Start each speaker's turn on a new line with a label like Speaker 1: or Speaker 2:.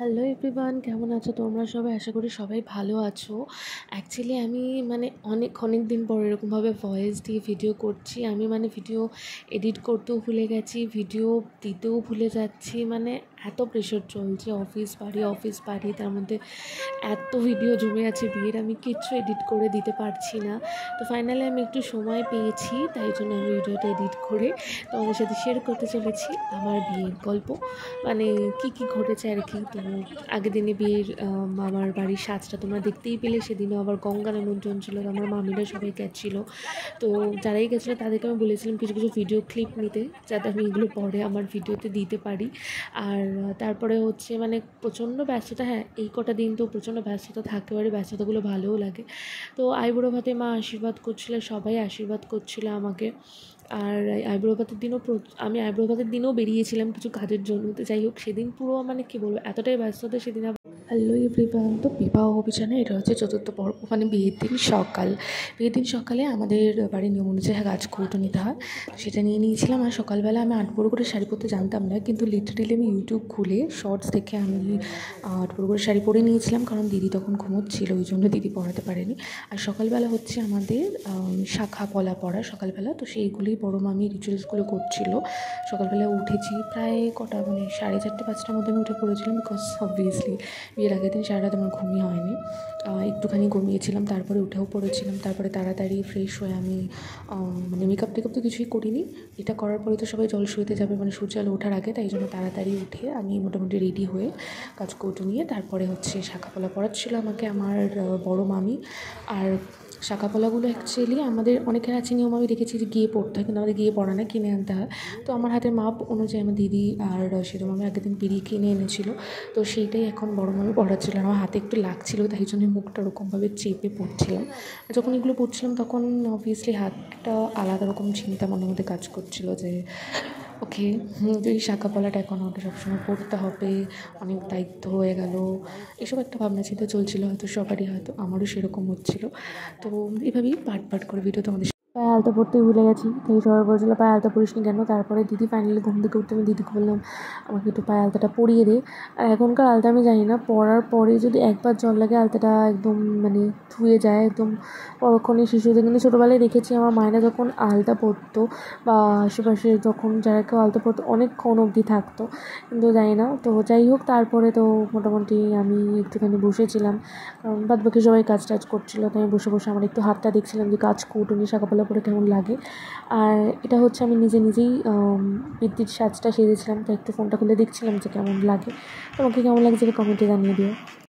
Speaker 1: Hello everyone, কেমন আছো তোমরা সবাই? আশা করি সবাই ভালো আছো। অ্যাকচুয়ালি আমি অনেক দিন পর এরকমভাবে ভয়েস দিয়ে ভিডিও করছি। আমি ভিডিও এডিট করতেও ভুলে গেছি, ভিডিও দিতেও ভুলে যাচ্ছি। এত প্রেশার চলছে, অফিস বাড়ি, তার মধ্যে এত ভিডিও জমে আছে বিয়ের, আমি কিচ্ছু এডিট করে দিতে পারছি না। তো ফাইনালি আমি একটু সময় পেয়েছি, তাই জন্য আমি ভিডিওটা এডিট করে তোমাদের সাথে শেয়ার করতে চলেছি আমার বিয়ের গল্প। কী ঘটেছে আর কি। তো আগের দিনে বিয়ের আমার বাড়ির সাজটা তোমরা দেখতেই পেলে। সেদিনও আবার গঙ্গা নিমন্ত্রণ ছিল, আমার মামিরা সবাই গেছিলো। তো যারাই গেছিলো তাদেরকে আমি বলেছিলাম কিছু কিছু ভিডিও ক্লিপ নিতে, যাতে আমি এগুলো পরে আমার ভিডিওতে দিতে পারি। আর তারপরে হচ্ছে প্রচণ্ড ব্যস্ততা। হ্যাঁ, এই কটা দিন তো প্রচণ্ড ব্যস্ততা থাকতে পারে, ব্যস্ততাগুলো ভালোও লাগে। তো আইবুড়ো ভাতে মা আশীর্বাদ করছিল, সবাই আশীর্বাদ করছিল আমাকে। আর আইবুড়ো ভাতের দিনও আমি আইবুড়ো ভাতের দিনও বেরিয়েছিলাম কিছু কাজের জন্য। তো যাই হোক, সেদিন পুরো কী বলবো, এতটাই ব্যস্ততা সেদিন। হ্যালো এভরিওয়ান, তো বিবাহ অভিযানে এটা হচ্ছে চতুর্থ পর্ব, বিয়ের দিন সকালে আমাদের বাড়ির নিয়ম অনুযায়ী গাছকৌটো নিতে হয়, সেটা নিয়ে নিয়েছিলাম। আর সকালবেলা আমি 8 পরো করে শাড়ি পরতে জানতাম না, কিন্তু লিটারেলি আমি ইউটিউব খুলে শর্টস দেখে আমি 8 পরো করে শাড়ি পরে নিয়েছিলাম, কারণ দিদি তখন ঘুমোচ্ছিল, ওই জন্য দিদি পরাতে পারেনি। আর সকালবেলা হচ্ছে আমাদের শাখা পলা পড়া সকালবেলা, তো সেইগুলি বড় মামি রিচুয়ালসগুলো করছিল। সকালবেলা উঠেছি প্রায় কটা 4:30 5টার মধ্যে আমি উঠে পড়েছিলাম, বিকজ অবভিয়াসলি বিয়ের আগের দিন সারা রাত আমার ঘুমই হয়নি। একটুখানি ঘুমিয়েছিলাম, তারপরে উঠেও পড়েছিলাম। তারপরে তাড়াতাড়ি ফ্রেশ হয়ে আমি মেকআপ টেকআপ তো কিছুই করিনি। এটা করার পরে তো সবাই জল শুইতে যাবে, সূর্য আলো ওঠার আগে, তাই জন্য তাড়াতাড়ি উঠে আমি মোটামুটি রেডি হয়ে কাজকৌটো নিয়ে তারপরে হচ্ছে শাঁখাপলা পরাচ্ছিল আমাকে আমার বড় মামি। আর শাঁখাপলাগুলো অ্যাকচুয়ালি আমাদের অনেকের আছে নিয়ম, আমি দেখেছি যে গিয়ে পড়তে হয়, কিন্তু আমাদের গিয়ে পড়া না, কিনে আনতে হয়। তো আমার হাতের মাপ অনুযায়ী আমার দিদি আর সেরকম মামি আগের দিন পেরিয়ে কিনে এনেছিল, তো সেইটাই এখন বড় মামি পড়াচ্ছিল। আমার হাতে একটু লাগছিল, তাই জন্য মুখটা ওরকমভাবে চেপে পড়ছিলাম। যখন এগুলো পড়ছিলাম তখন অবভিয়াসলি হাতটা আলাদা রকম চিন্তা মনের মধ্যে কাজ করছিলো যে ওকে, এই শাঁখাপলাটা এখন আমাকে সবসময় পড়তে হবে, অনেক দায়িত্ব হয়ে গেল, এসব একটা ভাবনা চিন্তা চলছিল হয়তো সবারই, হয়তো আমারও সেরকম হচ্ছিলো। তো এভাবেই পাট করে ভিডিও তোমাদের পায়ে আলতা পড়তেই ভুলে গেছি, তাই সবাই বলছিলো পায়ে আলতা পড়িস নি কেন। তারপরে দিদি ফাইনালি ঘুম থেকে উঠতে, আমি দিদিকে বললাম আমাকে একটু পায়ে আলতাটা পরিয়ে দে। আর এখনকার আলতা আমি জানি না, পরার পরে যদি একবার জল লাগে আলতাটা একদম ধুয়ে যায় একদম পরক্ষণে। শিশুদের কিন্তু ছোটোবেলায় দেখেছি আমার মায়েরা যখন আলতা পরতো বা আশেপাশে যখন যারা কেউ আলতা পরতো অনেকক্ষণ অবধি থাকতো, কিন্তু জানি না। তো যাই হোক, তারপরে তো মোটামুটি আমি একটুখানি বসেছিলাম, কারণ বাদ বাকি সবাই কাজ টাজ করছিলো, তাই আমি বসে বসে আমার একটু হাতটা দেখছিলাম যে কাজকৌটো নিয়ে শাঁখাপলা পরে কেমন লাগে। আর এটা হচ্ছে আমি নিজেই বৃদ্ধির সাজটা সেজেছিলাম, তাই একটু ফোনটা খুলে দেখছিলাম যে কেমন লাগে। তোমাকে কেমন লাগছে কমেন্টে জানিয়ে দিও।